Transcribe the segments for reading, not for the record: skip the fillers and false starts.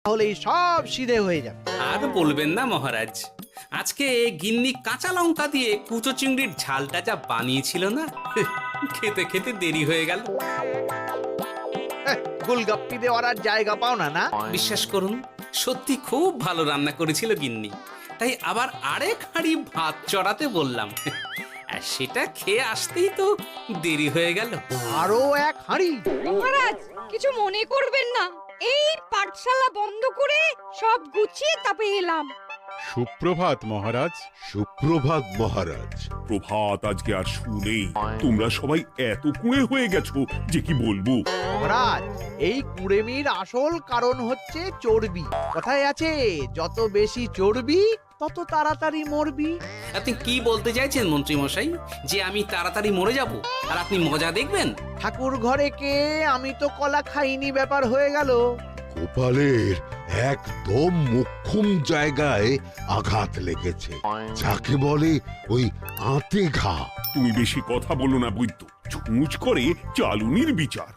তাহলেই সব সিধে হয়ে যাবে। আর বলবেন না মহারাজ, আজকে গিন্নি কাঁচা লঙ্কা দিয়ে কুচো চিংড়ির ঝালটা যা বানিয়েছিল না, খেতে খেতে দেরি হয়ে গেল। গোলগাপ্পি দেওয়ার আর জায়গা পাও না না? বিশ্বাস করুন, সত্যি খুব ভালো রান্না করেছিল গিন্নি, তাই আবার আরেক হাঁড়ি ভাত চড়াতে বললাম। আর সেটা খেয়ে আসতেই তো দেরি হয়ে গেল। আরো এক হাঁড়ি? মহারাজ কিছু মনে করবেন না, এই পাঠশালা বন্ধ করে সব গুছিয়ে তবে এলাম। সুপ্রভাত মহারাজ। সুপ্রভাত মহারাজ। প্রভাত আজকে আর শুনেই, তোমরা সবাই এত কুঁড়ে হয়ে গেছো যে কি বলবো। মহারাজ, এই কুড়েমির আসল কারণ হচ্ছে চর্বি। কথায় আছে, যত বেশি চর্বি তত তাড়াতাড়ি মরবি। আপনি কি বলতে চাইছেন মন্ত্রী মশাই, যে আমি তাড়াতাড়ি মরে যাব আর আপনি মজা দেখবেন? ঠাকুর ঘরে কে, আমি তো কলা খাইনি ব্যাপার হয়ে গেল। গোপালের একদম মোক্ষম জায়গায় আঘাত লেগেছে, যাকে বলে ওই আঁতে ঘা। তুমি বেশি কথা বলো না বৈদ্য, ছুঁচ করে চালুনির বিচার।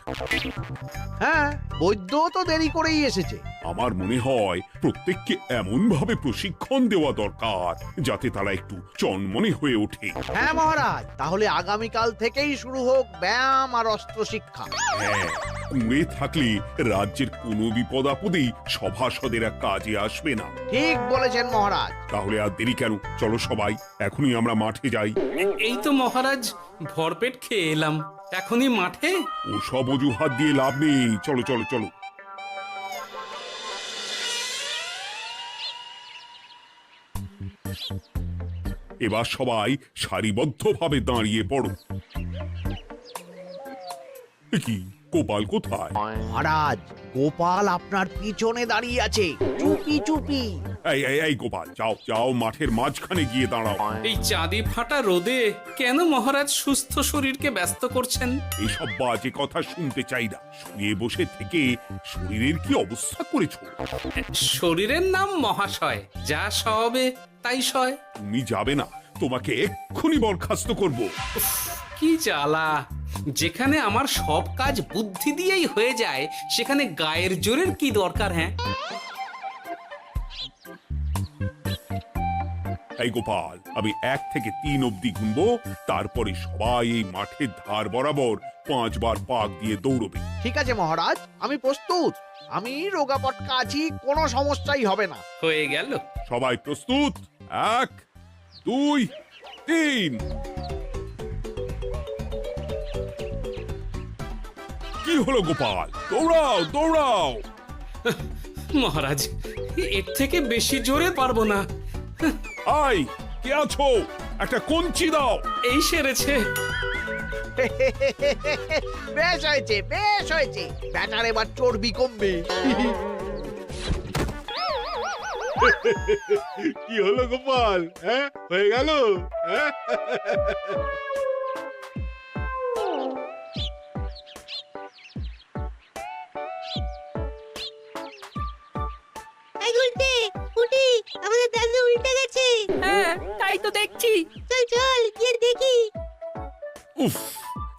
হ্যাঁ, বৈদ্য তো দেরি করেই এসেছে। আমার মনে হয় প্রত্যেককে এমন ভাবে প্রশিক্ষণ দেওয়া দরকার যাতে তারা একটু চনমনে হয়ে ওঠে। হ্যাঁ মহারাজ, তাহলে আগামীকাল থেকেই শুরু হোক ব্যায়াম আর অস্ত্র শিক্ষা। হ্যাঁ, কুঁড়ে থাকলে রাজ্যের কোনো বিপদ আপদেই সভাসদেরা কাজে আসবে না। ঠিক বলেছেন মহারাজ। তাহলে আর দেরি কেন, চলো সবাই এখনই আমরা মাঠে যাই। এই তো মহারাজ ভরপেট খেয়ে এলাম, এখনই মাঠে? ও সব অজুহাত দিয়ে লাভ নেই, চলো চলো চলো। এবার সবাই সারিবদ্ধভাবে দাঁড়িয়ে পড়ো। এ কি, গোপাল কোথায়? মহারাজ, গোপাল আপনার পিছনে দাঁড়িয়ে আছে, চুপি চুপি। এই এই এই গোপাল, যাও যাও, মাঠের মাঝখানে গিয়ে দাঁড়াও। এই চাঁদি ফাটা রোদে কেন মহারাজ সুস্থ শরীরকে ব্যস্ত করছেন? এইসব বাজে কথা শুনতে চাই না। শুয়ে বসে থেকে শরীরের কি অবস্থা করেছো? শরীরের নাম মহাশয়, যা সবে তাই সয়। তুমি যাবে না, তোমাকে এক্ষুনি বরখাস্ত করব। কি জ্বালা! যেখানে আমার সব কাজ বুদ্ধি দিয়েই হয়ে যায়, সেখানে গায়ের জোরের কি দরকার? হ্যাঁ, এই গোপাল, আমি 1 থেকে 3 অব্দি গুনবো, তারপরে সবাই এই মাঠের ধার বরাবর 5 বার পাক দিয়ে দৌড়বে। ঠিক আছে মহারাজ, আমি প্রস্তুত। আমি রোগা পটকা আছি, কোনো সমস্যাই হবে না। হয়ে গেল। সবাই প্রস্তুত? 1 2 3। কি হলো গোপাল, দৌড়াও দৌড়াও। মহারাজ, এর থেকে বেশি জোরে পারবো না। আই, কে আছো? একটা কঞ্চি দাও। এই সেরেছে। বেশ হয়েছে, বেশ হয়েছে, ব্যাটার এবার চর্বি কমবে। কি হলো গোপাল, হ্যাঁ হয়ে গেল? হ্যাঁ? এই গুলটে, উঠি, আমাদের দাদু উল্টে গেছে। হ্যাঁ, তাই তো দেখছি। চল চল গিয়ে দেখি। উফ,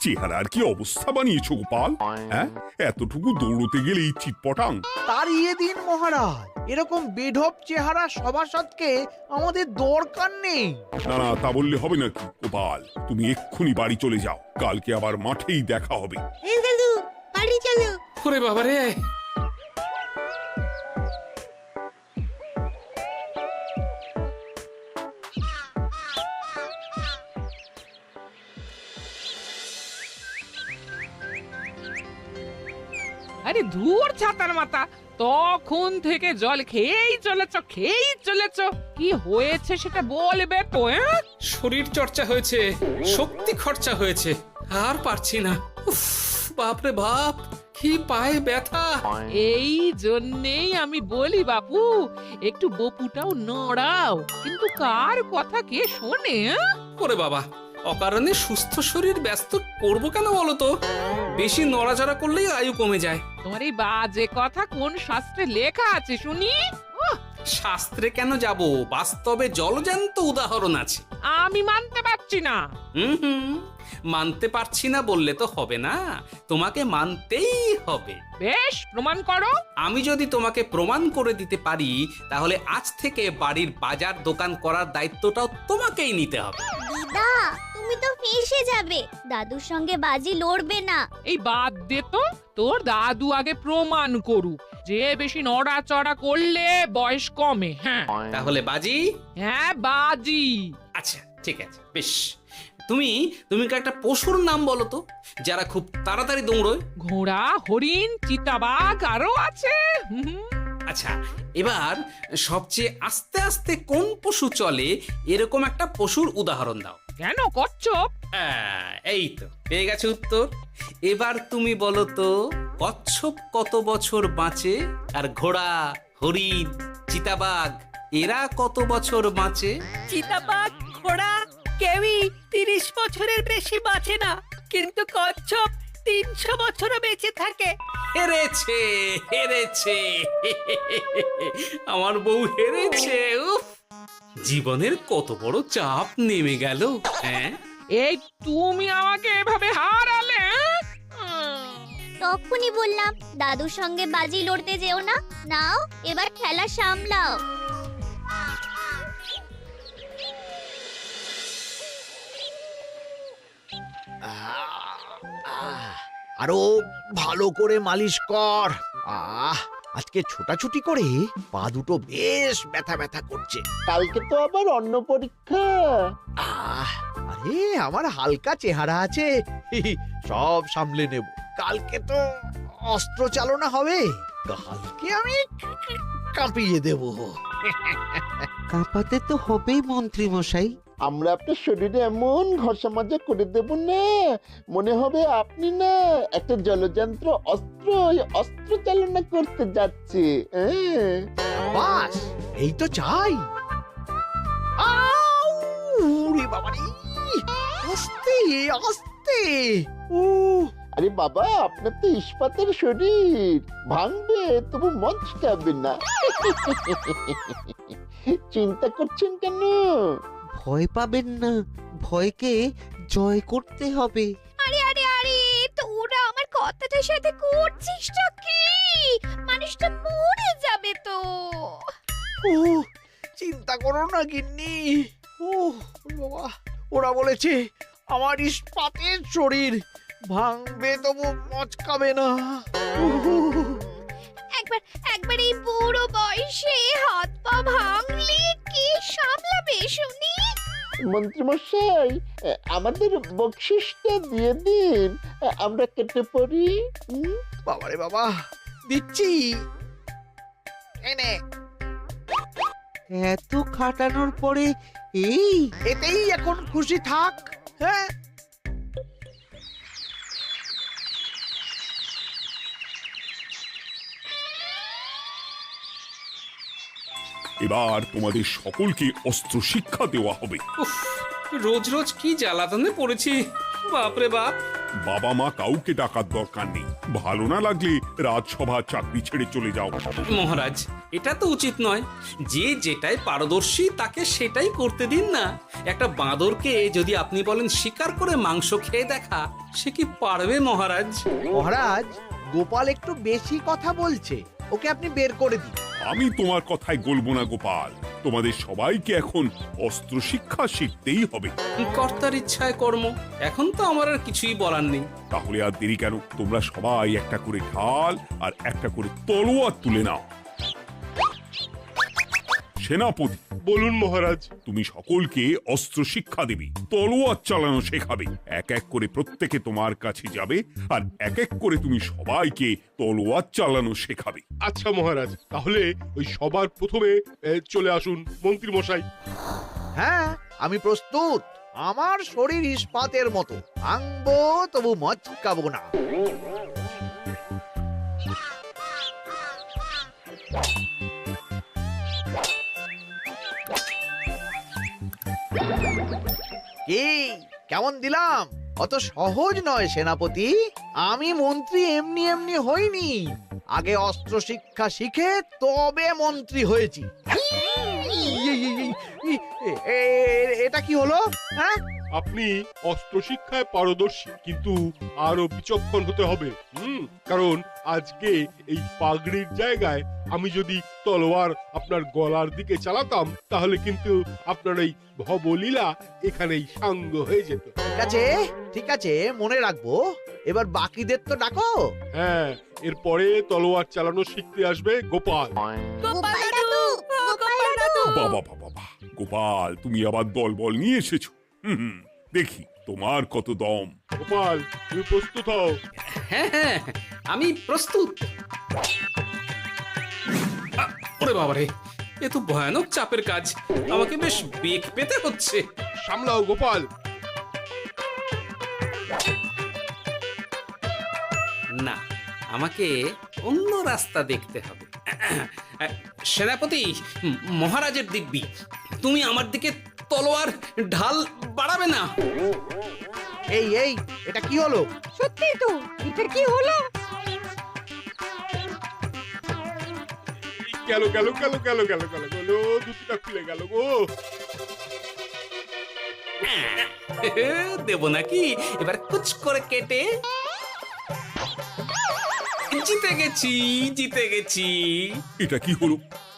চেহারার কি অবস্থা বানিয়েছো গোপাল, হ্যাঁ? এতটুকু দৌড়তে গেলেই চিটপটাং। তাড়িয়ে দিন মহারাজ, এরকম বেঢপ চেহারা সভাসদকে আমাদের দরকার নেই। না না, তা বললে হবে নাকি গোপাল, তুমি এক্ষুনি বাড়ি চলে যাও, কালকে আবার মাঠেই দেখা হবে। এই দাদু, বাড়ি চলো। ওরে বাবারে! আরে ধুর ছাতার মাথা, তখন থেকে জল খেয়েই চলেছ। কি হয়েছে সেটা বলবে তো? শরীর চর্চা হয়েছে, শক্তি খরচা হয়েছে, আর পারছি না। উফ, বাপরে বাপ, কি পায়ে ব্যথা! এই জন্যেই আমি বলি বাপু, একটু বপুটাও নড়াও, কিন্তু কার কথা কে শোনে? ওরে বাবা, অকারণে সুস্থ শরীর ব্যস্ত করবো কেন বলো তো? বেশি নড়াচড়া করলেই আয়ু কমে যায়। তোমার এই বাজে কথা কোন শাস্ত্রে লেখা আছে শুনি? শাস্ত্রে কেন যাব, বাস্তবে জলজ্যান্ত উদাহরণ আছে। আমি মানতে পারছি না। হুম, মানতে পারছি না বললে তো হবে না, তোমাকে মানতেই হবে। বেশ, প্রমাণ করো। আমি যদি তোমাকে প্রমাণ করে দিতে পারি, তাহলে আজ থেকে বাড়ির বাজার দোকান করার দায়িত্বটাও তোমাকেই নিতে হবে। দিদা, তুমি তো ফেঁসে যাবে, দাদুর সঙ্গে বাজি লড়বে না। এই বাদ দে তো, তোর দাদু আগে প্রমাণ করুক যে বেশি নড়াচড়া করলে বয়স কমে। হ্যাঁ তাহলে বাজি? হ্যাঁ, বাজি। আচ্ছা ঠিক আছে, বেশ। তুমি তুমি একটা পশুর নাম বলো তো, যারা খুব তাড়াতাড়ি দৌড়য়। ঘোড়া, হরিণ, চিতাবাঘ আরো আছে। আচ্ছা, এবার সবচেয়ে আস্তে আস্তে কোন পশু চলে, এরকম একটা পশুর উদাহরণ দাও। কেন, কচ্ছপ? এই তো পেয়ে গেছে উত্তর। এবার তুমি বলো তো, কচ্ছপ কত বছর বাঁচে, আর ঘোড়া, হরিণ, চিতাবাঘ এরা কত বছর বাঁচে? চিতাবাঘ, ঘোড়া কেউই 30 বছরের বেশি বাঁচে না, কিন্তু কচ্ছপ 300 বছরও বেঁচে থাকে। হেরেছে, হেরেছে, আমার বউ হেরেছে। উফ, জীবনের কত বড় চাপ নেমে গেল। হ্যাঁ, এই তুমি আমাকে এভাবে হারালে। তখনই বললাম দাদুর সঙ্গে বাজি লড়তে যেও না। নাও, এবার খেলা সামলাও। আরো ভালো করে মালিশ কর। আজকে ছোটাছুটি করে পা দুটো বেশ ব্যথা ব্যথা করছে। কালকে তো আবার অন্য পরীক্ষা। আরে আমার হালকা চেহারা আছে, সব সামলে নেব। কালকে তো অস্ত্র চালনা হবে, কালকে আমি কাঁপিয়ে দেব। কাঁপাতে তো হবেই মন্ত্রী মশাই। আমরা আপনার শরীরে এমন ঘষা মাজা করে দেব না, মনে হবে আপনি না একটা জলযন্ত্র অস্ত্র, অস্ত্র চালনা করতে যাচ্ছে। বাস এই তো চাই। ওরে বাবারে, আস্তে আস্তে। আরে বাবা, আপনার তো ইস্পাতের শরীর, ভাঙবে তবু মচকাবে না। চিন্তা করছেন কেন? ভয় পাবেন না, ভয়কে জয় করতে হবে। আরে আরে আরে, তোরা আমার কথাটার সাথে করছিসটা কি? মানুষটা মরে যাবে তো। চিন্তা করো না গিন্নি। বাবা, ওরা বলেছে আমার ইস্পাতের শরীর, ভাঙবে তবু মচকাবে না। একবার এই বুড়ো বয়সে হাত পা ভাঙলে কি সামলাবে শুনি? মন্ত্রী মশাই, আমাদের বকশিসটা দিয়ে দিন, আমরা কেটে পড়ি। বাবারে বাবা, দিচ্ছি। এনে এত খাটানোর পরে এই এতেই এখন খুশি থাক। হ্যাঁ, এবার তোমাদের সকলকে অস্ত্র শিক্ষা দেওয়া হবে। উফ, রোজ রোজ কি জ্বালাতনে পড়েছি, বাপরে বাপ। বাবা মা কাউকে ডাকার দরকার নেই, ভালো না লাগলে রাজসভা চাকরি ছেড়ে চলে যাও। মহারাজ, এটা তো উচিত নয়। যে যেটাই পারদর্শী তাকে সেটাই করতে দিন না। একটা বাঁদরকে যদি আপনি বলেন শিকার করে মাংস খেয়ে দেখা, সে কি পারবে মহারাজ? মহারাজ, গোপাল একটু বেশি কথা বলছে, ওকে আপনি বের করে দিন। আমি তোমার কথায় গলবো না গোপাল, তোমাদের সবাইকে এখন অস্ত্র শিক্ষা শিখতেই হবে। কর্তার ইচ্ছায় কর্ম, এখন তো আমার আর কিছুই বলার নেই। তাহলে আর দেরি কেন, তোমরা সবাই একটা করে ঢাল আর একটা করে তলোয়ার তুলে নাও। সেনাপতি, বলুন মহারাজ। তুমি সকলকে অস্ত্র শিক্ষা দেবে, তলোয়ার চালানো শেখাবে। এক এক করে প্রত্যেকে তোমার কাছে যাবে আর এক এক করে তুমি সবাইকে তলোয়ার চালানো শেখাবে। আচ্ছা মহারাজ, তাহলে ওই সবার প্রথমে চলে আসুন মন্ত্রী মশাই। হ্যাঁ, আমি প্রস্তুত। আমার শরীর ইস্পাতের মতো, ভাঙবো তবু মচকাবো না। কি কেমন দিলাম? অত সহজ নয় সেনাপতি, আমি মন্ত্রী এমনি এমনি হইনি। আগে অস্ত্র শিক্ষা শিখে তবে মন্ত্রী হয়েছি। এটা কি হলো? হ্যাঁ, আপনি অস্ত্র শিক্ষায় পারদর্শী, কিন্তু আরো বিচক্ষণ হতে হবে। কারণ আজকে এই পাগড়ির জায়গায় আমি যদি তলোয়ার আপনার গলার দিকে চালাতাম, তাহলে কিন্তু আপনার এই ভবলীলা এখানেই সাঙ্গ হয়ে যেত। ঠিক আছে, ঠিক আছে, মনে রাখবো। এবার বাকিদের তো ডাকো। হ্যাঁ, এরপরে তলোয়ার চালানো শিখতে আসবে গোপাল। গোপাল দাদু, গোপাল দাদু। বাবা বাবা বাবা, গোপাল তুমি আবার দল বল নিয়ে এসেছো। দেখি তোমার কত দম। গোপাল, তুমি প্রস্তুত হও। হ্যাঁ হ্যাঁ, আমি প্রস্তুত। ওরে বাবারে, এ তো ভয়ানক চাপের কাজ, আমাকে বেশ বেগ পেতে হচ্ছে। সামলাও গোপাল। না, আমাকে অন্য রাস্তা দেখতে হবে। সেনাপতি মহারাজের দিব্যি, তুমি আমার দিকে তলোয়ার ঢাল বাড়াবে না। এই এই, এটা কি হলো? সত্যি তো, এটা কি হলো? গেল গেল গেল গেল গেল গেল গেল, দুটিটা খুলে গেল গো। দেব নাকি এবার কুচ করে কেটে? জিতে গেছি, জিতে গেছি। এটা কি হলো?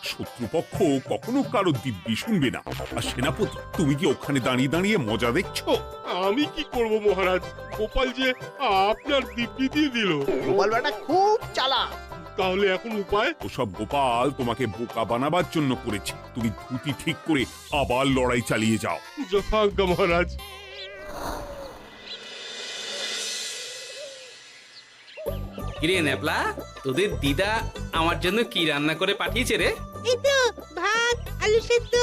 শত্রুপক্ষ কখনো কারো দিব্যি শুনবে না। আর সেনাপতি, তুমি কি ওখানে দাঁড়িয়ে দাঁড়িয়ে মজা দেখছো? আমি কি করব মহারাজ, গোপাল যে আপনার দিব্যি দিয়ে দিল। গোপাল বেটা খুব চালাক। তাহলে এখন উপায়? ওসব গোপাল তোমাকে বোকা বানাবার জন্য করেছে। তুমি ধুতি ঠিক করে আবার লড়াই চালিয়ে যাও। যথাজ্ঞা মহারাজ। কিরে ন্যাপলা, তোদের দিদা আমার জন্য কি রান্না করে পাঠিয়েছে রে? এই তো ভাত, আলু সেদ্ধ,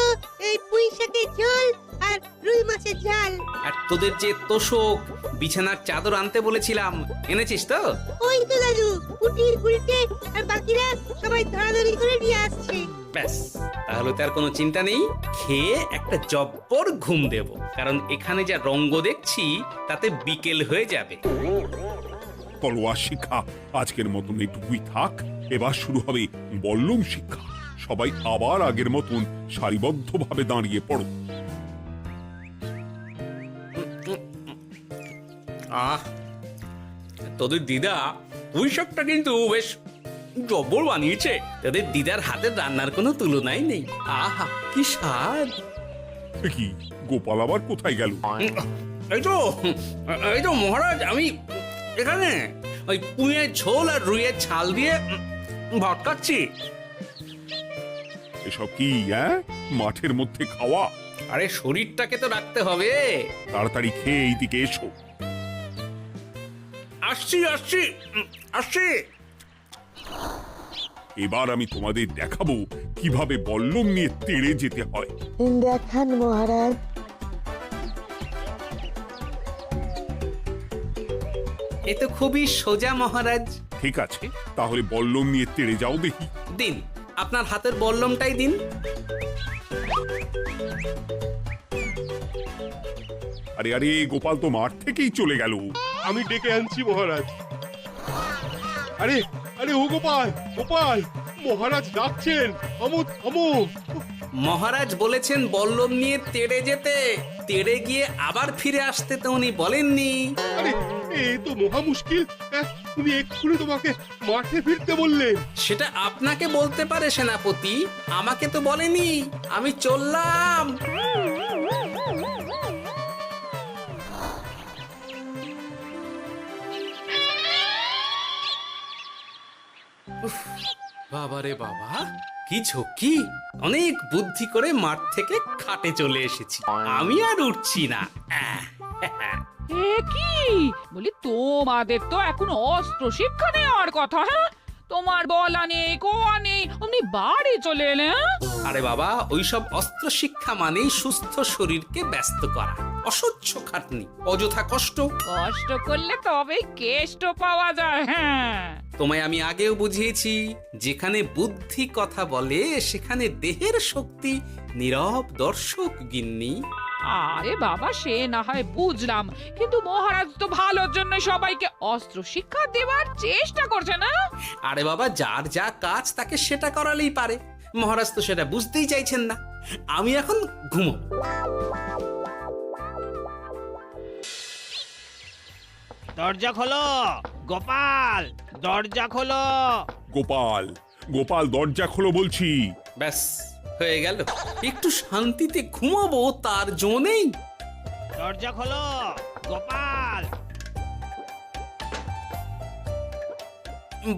এই পুঁই শাকের ঝোল আর রুই মাছের ঝাল। আর তোদের যে তোষক, বিছানার চাদর আনতে বলেছিলাম, এনেছিস তো? ওই তো দাদু, কুটির গুলটে আর বাকিরা সবাই ধরাধরি করে নিয়ে আসছে। ব্যাস, তাহলে তার কোনো চিন্তা নেই। খেয়ে একটা জব্বর ঘুম দেব, কারণ এখানে যা রঙ্গ দেখছি তাতে বিকেল হয়ে যাবে। তলোয়ার শিক্ষা আজকের মতন এটুকুই থাক। এবার শুরু হবে বল্লম শিক্ষা। সবাই আবার আগের মতন সারিবদ্ধভাবে দাঁড়িয়ে পড়ো। আহ, তোদের দিদা ওই সবটা কিন্তু বেশ জব্বর বানিয়েছে। তোদের দিদার হাতের রান্নার কোনো তুলনাই নেই। আহা, কি স্বাদ! এ কি, গোপাল আবার কোথায় গেল? এই তো মহারাজ, আমি এখানে ওই পুঁয়ের ঝোল আর রুইয়ের ছাল দিয়ে ভাত খাচ্ছি। এসব কি মাঠের মধ্যে খাওয়া? আরে শরীরটাকে তো রাখতে হবে। তাড়াতাড়ি খেয়ে এইদিকে এসো। আসছি আসছি আসছি। এবার আমি তোমাদের দেখাবো কিভাবে বল্লম নিয়ে তেড়ে যেতে হয়। দেখান মহারাজ। এ তো খুবই সোজা মহারাজ। ঠিক আছে, তাহলে বল্লম নিয়ে তেড়ে যাও দেখি। দিন, আপনার হাতের বল্লমটাই দিন। আরে আরে, গোপাল তো মাঠ থেকেই চলে গেল। আমি ডেকে আনছি মহারাজ। আরে আরে, ও গোপাল, গোপাল, মহারাজ ডাকছেন। থামো থামো। মহারাজ বলেছেন বল্লম নিয়ে তেড়ে যেতে। তেড়ে গিয়ে আবার ফিরে আসতে তো উনি বলেননি। আরে, এ তো মহা মুশকিল। উনি এক্ষুনি তোমাকে মাঠে ফিরতে বললেন। সেটা আপনাকে বলতে পারে সেনাপতি, আমাকে তো বলেনি। আমি চললাম। বাবারে বাবা, কি ঝক্কি! অনেক বুদ্ধি করে মাঠ থেকে খাটে চলে এসেছি। আমি আর উঠছি না। এ কি বলি, তোমাদের তো এখন অস্ত্র শিক্ষা নেওয়ার কথা। হ্যাঁ, তোমার বলা নেই, কোয়া নেই, অমনি বাড়ি চলে এলে। আরে বাবা, ওইসব অস্ত্র শিক্ষা মানেই সুস্থ শরীরকে ব্যস্ত করা, অসহ্য খাটনি, অযথা কষ্ট। কষ্ট করলে তবেই কেষ্ট পাওয়া যায়। হ্যাঁ, তোমায় আমি আগেও বুঝিয়েছি, যেখানে বুদ্ধি কথা বলে সেখানে দেহের শক্তি নীরব দর্শক গিন্নি। আরে বাবা, সে না হয় বুঝলাম, কিন্তু মহারাজ তো ভালোর জন্য সবাইকে অস্ত্র শিক্ষা দেওয়ার চেষ্টা করছে না? আরে বাবা, যার যা কাজ তাকে সেটা করালেই পারে। মহারাজ তো সেটা বুঝতেই চাইছেন না। আমি এখন ঘুমো। দরজা খোলো গোপাল, দরজা খোলো। গোপাল, গোপাল দরজা খোলো বলছি। ব্যাস হয়ে গেল। একটু শান্তিতে ঘুমাবো তার জো নেই। দরজা খোলো গোপাল।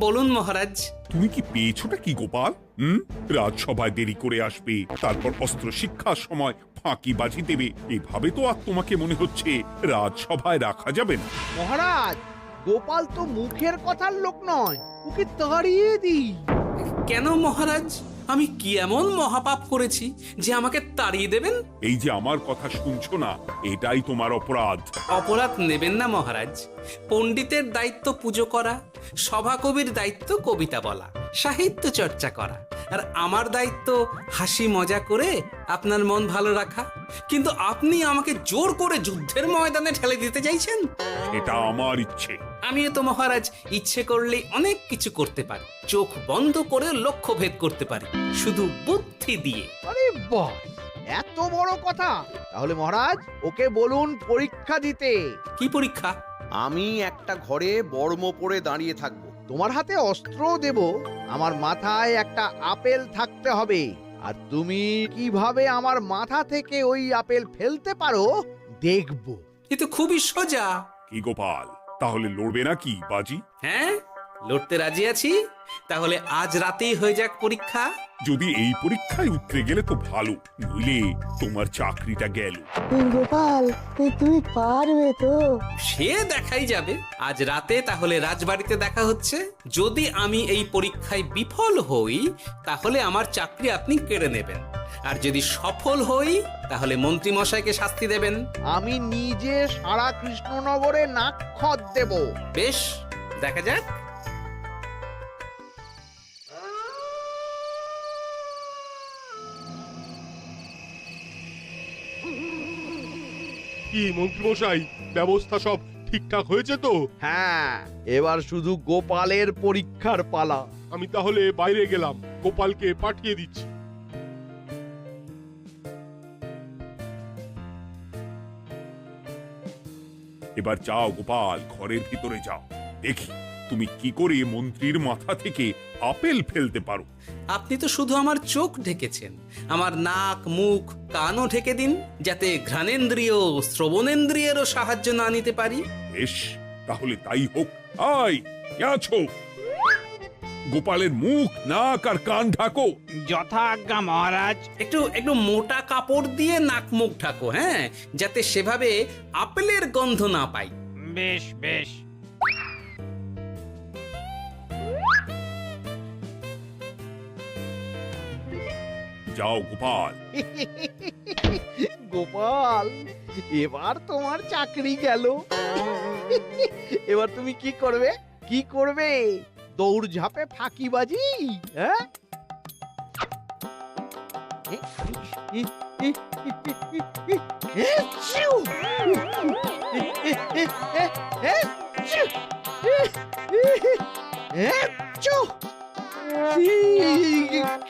বলুন মহারাজ। তুমি কি পেয়েছোটা কি গোপাল? রাজসভায় দেরি করে আসবে, তারপর অস্ত্র শিক্ষার সময় ফাঁকিবাজি দেবে। এভাবে তো আর তোমাকে মনে হচ্ছে রাজসভায় রাখা যাবে না। মহারাজ, গোপাল তো মুখের কথার লোক নয়, ওকে তাড়িয়ে দিই। কেন মহারাজ? আমি কি এমন মহাপাপ করেছি যে আমাকে তাড়িয়ে দেবেন? এই যে আমার কথা শুনছো না, এটাই তোমার অপরাধ। অপরাধ নেবেন না মহারাজ। পণ্ডিতের দায়িত্ব পুজো করা, সভাকবির দায়িত্ব কবিতা বলা, সাহিত্য চর্চা করা, আর আমার দায়িত্ব হাসি মজা করে আপনার মন ভালো রাখা। কিন্তু আপনি আমাকে জোর করে যুদ্ধের ময়দানে ঠেলে দিতে চাইছেন। এটা আমার ইচ্ছে। আমিও তো মহারাজ ইচ্ছে করলেই অনেক কিছু করতে পারি। চোখ বন্ধ করে লক্ষ্য ভেদ করতে পারি, শুধু বুদ্ধি দিয়ে। আরে বাহ, এত বড় কথা! তাহলে মহারাজ, ওকে বলুন পরীক্ষা দিতে। কি পরীক্ষা? আমি একটা ঘরে বর্ম পরে দাঁড়িয়ে থাকবো। তোমার হাতে অস্ত্র দেব, আমার মাথায় একটা আপেল থাকতে হবে, আর তুমি কিভাবে আমার মাথা থেকে ওই আপেল ফেলতে পারো দেখব। এ তো খুবই সোজা। কি গোপাল, তাহলে লড়বে নাকি বাজি? হ্যাঁ, লড়তে রাজি আছি। তাহলে আজ রাতেই হয়ে যাক পরীক্ষা। যদি এই পরীক্ষায় উতরে গেলে তো ভালো, নইলে তোমার চাকরিটা গেল। গোপাল, তুমি পারবে তো? সে দেখাই যাবে। আজ রাতে তাহলে রাজবাড়িতে দেখা হচ্ছে। যদি আমি এই পরীক্ষায় বিফল হই, তাহলে আমার চাকরি আপনি কেড়ে নেবেন। আর যদি সফল হই, তাহলে মন্ত্রী মশাইকে শাস্তি দেবেন। আমি নিজে সারা কৃষ্ণনগরে নাক্ষত দেব। বেশ, দেখা যাক। কি মন্ত্রীমশাই, ব্যবস্থা সব ঠিকঠাক হয়েছে তো? হ্যাঁ, এবার শুধু গোপালের পরীক্ষার পালা। আমি তাহলে বাইরে গেলাম, গোপালকে পাঠিয়ে দিচ্ছি। এবার যাও গোপাল, ঘরের ভিতরে যাও। দেখি তুমি কি করে মন্ত্রীর মাথা থেকে আপেল ফেলতে পারো। আপনি তো শুধু আমার চোখ ঢেকেছেন, আমার নাক, মুখ, কানও ঢেকে দিন, যাতে ঘ্রাণেন্দ্রিয়, শ্রবণেন্দ্রিয়েরও সাহায্য না নিতে পারি। বেশ, তাহলে তাই হোক। আয়, কে আছো? গোপালের মুখ, নাক আর কান ঢাকো। যথা আজ্ঞা মহারাজ। একটু একটু মোটা কাপড় দিয়ে নাক মুখ ঢাকো, হ্যাঁ, যাতে সেভাবে আপেলের গন্ধ না পাই। বেশ বেশ। যাও গোপাল। গোপাল, এবার তোমার চাকরি গেল। এবার তুমি কি করবে? কি করবে? দৌড় ঝাঁপে ফাঁকিবাজি? হ্যাঁ,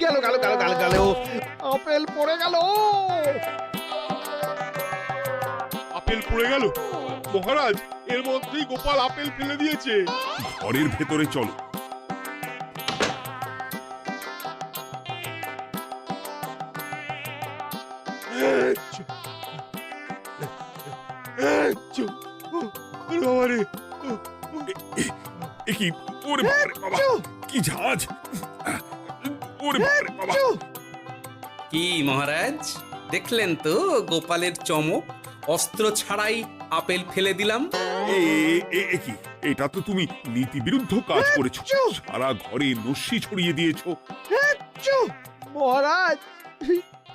গেল গেল গেল গেল গেল, আপেল পড়ে গেল। আপেল পড়ে গেল? মহারাজ, এর মধ্যেই গোপাল আপেল ফেলে দিয়েছে। ঘরের ভেতরে চলো। কি ওরে বাবারে বাবা, কি ঝাঁজ! ওরে বাবারে বাবা। কি মহারাজ, দেখলেন তো গোপালের চমক? অস্ত্র ছাড়াই আপেল ফেলে দিলাম। কি, এটা তো তুমি নীতি বিরুদ্ধ কাজ করেছো। সারা ঘরে নস্যি ছড়িয়ে দিয়েছো। মহারাজ,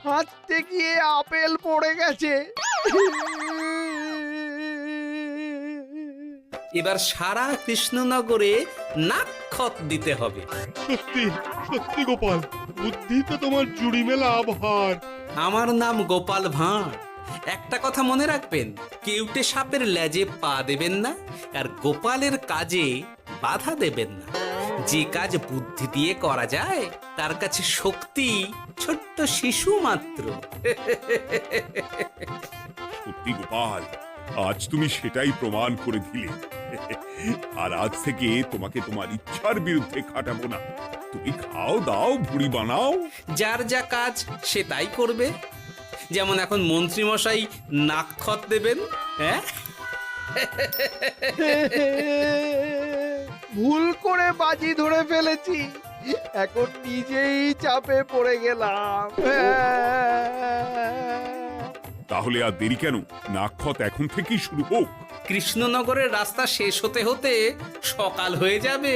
হাঁটতে গিয়ে আপেল পড়ে গেছে। এবার সারা কৃষ্ণনগরে নাক্ষত দিতে হবে। সত্যি সত্যি গোপাল, বুদ্ধি তো তোমার জুড়ি মেলা ভার। আমার নাম গোপাল ভাঁড়, একটা কথা মনে রাখবেন, কেউটে সাপের লেজে পা দেবেন না, আর গোপালের কাজে বাধা দেবেন না। যে কাজ বুদ্ধি দিয়ে করা যায় তার কাছে শক্তি ছোট্ট শিশু মাত্র। সত্যি গোপাল, আজ তুমি সেটাই প্রমাণ করে দিলে। আর আজ থেকে তোমাকে তোমার ইচ্ছার বিরুদ্ধে খাটাবো না। তুমি খাও দাও, ভুড়ি বানাও। যার যা কাজ সে তাই করবে। যেমন এখন মন্ত্রী মশাই নাকখত দেবেন। হ্যাঁ, ভুল করে বাজি ধরে ফেলেছি, এখন নিজেই চাপে পড়ে গেলাম। তাহলে আর দেরি কেন? নাক্ষত এখন থেকেই শুরু হোক। কৃষ্ণনগরের রাস্তা শেষ হতে হতে সকাল হয়ে যাবে।